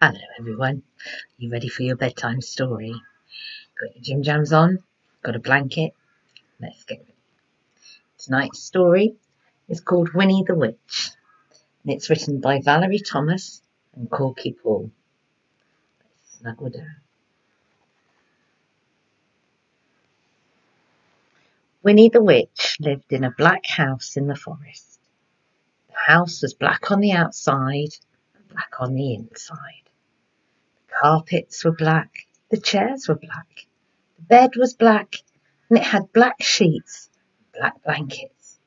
Hello everyone, you ready for your bedtime story? Got your gym jams on? Got a blanket? Let's get ready. Tonight's story is called Winnie the Witch and it's written by Valarie Thomas and Korky Paul. Let's snuggle down. Winnie the Witch lived in a black house in the forest. The house was black on the outside and black on the inside. The carpets were black, the chairs were black, the bed was black, and it had black sheets and black blankets.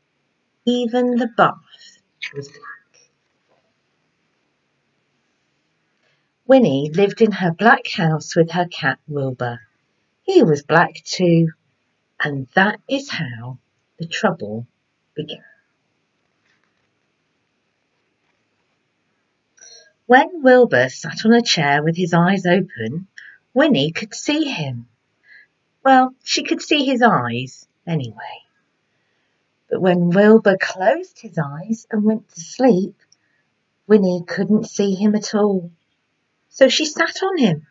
Even the bath was black. Winnie lived in her black house with her cat Wilbur. He was black too, and that is how the trouble began. When Wilbur sat on a chair with his eyes open, Winnie could see him. Well, she could see his eyes anyway. But when Wilbur closed his eyes and went to sleep, Winnie couldn't see him at all. So she sat on him.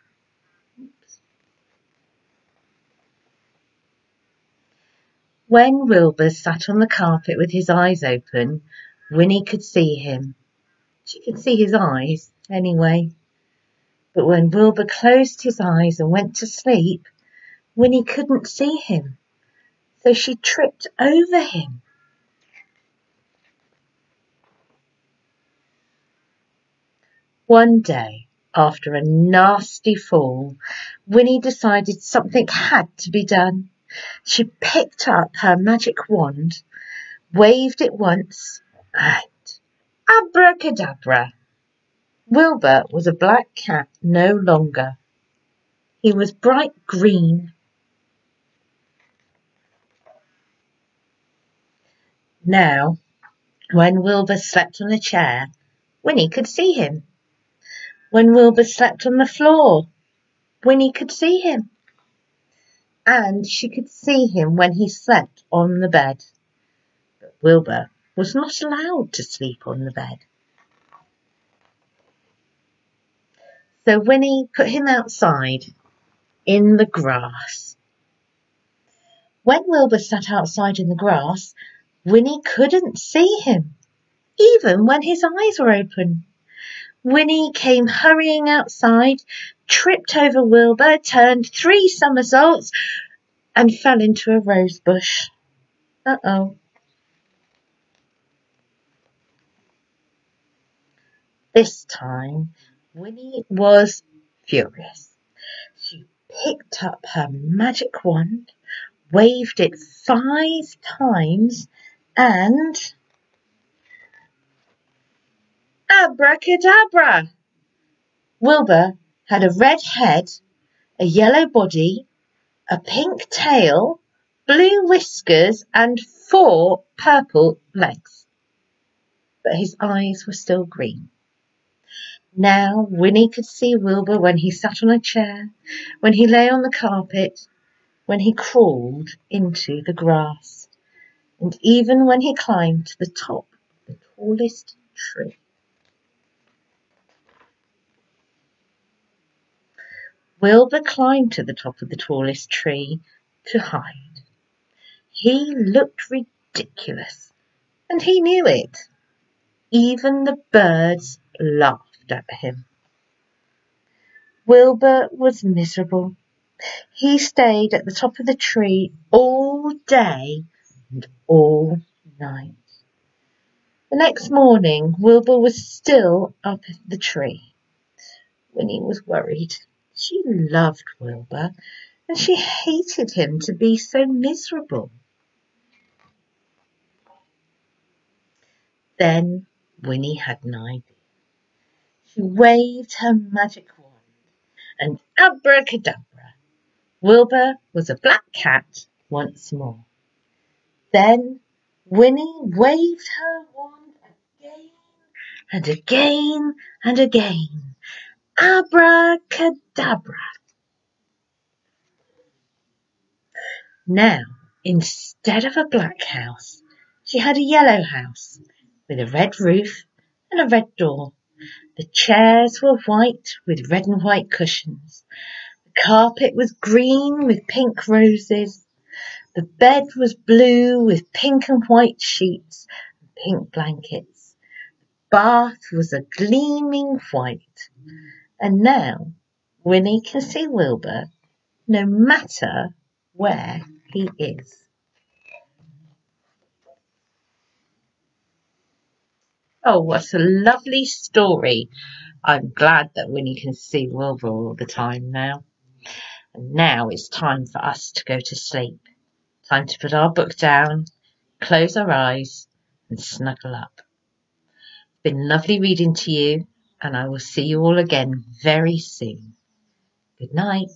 When Wilbur sat on the carpet with his eyes open, Winnie could see him. She could see his eyes anyway. But when Wilbur closed his eyes and went to sleep, Winnie couldn't see him. So she tripped over him. One day, after a nasty fall, Winnie decided something had to be done. She picked up her magic wand, waved it once, and abracadabra! Wilbur was a black cat no longer. He was bright green. Now, when Wilbur slept on a chair, Winnie could see him. When Wilbur slept on the floor, Winnie could see him. And she could see him when he slept on the bed. But Wilbur was not allowed to sleep on the bed. So Winnie put him outside in the grass. When Wilbur sat outside in the grass, Winnie couldn't see him, even when his eyes were open. Winnie came hurrying outside, tripped over Wilbur, turned 3 somersaults, and fell into a rose bush. Uh-oh. This time, Winnie was furious. She picked up her magic wand, waved it 5 times, and abracadabra! Wilbur had a red head, a yellow body, a pink tail, blue whiskers, and 4 purple legs. But his eyes were still green. Now Winnie could see Wilbur when he sat on a chair, when he lay on the carpet, when he crawled into the grass, and even when he climbed to the top of the tallest tree. Wilbur climbed to the top of the tallest tree to hide. He looked ridiculous, and he knew it. Even the birds laughed at him. Wilbur was miserable. He stayed at the top of the tree all day and all night. The next morning, Wilbur was still up the tree. Winnie was worried. She loved Wilbur, and she hated him to be so miserable. Then Winnie had an idea. She waved her magic wand, and abracadabra! Wilbur was a black cat once more. Then Winnie waved her wand again and again and again. Abracadabra! Now, instead of a black house, she had a yellow house with a red roof and a red door. The chairs were white with red and white cushions. The carpet was green with pink roses. The bed was blue with pink and white sheets and pink blankets. The bath was a gleaming white. And now Winnie can see Wilbur no matter where he is. Oh, what a lovely story. I'm glad that Winnie can see Wilbur all the time now. And now it's time for us to go to sleep. Time to put our book down, close our eyes and snuggle up. It's been lovely reading to you, and I will see you all again very soon. Good night.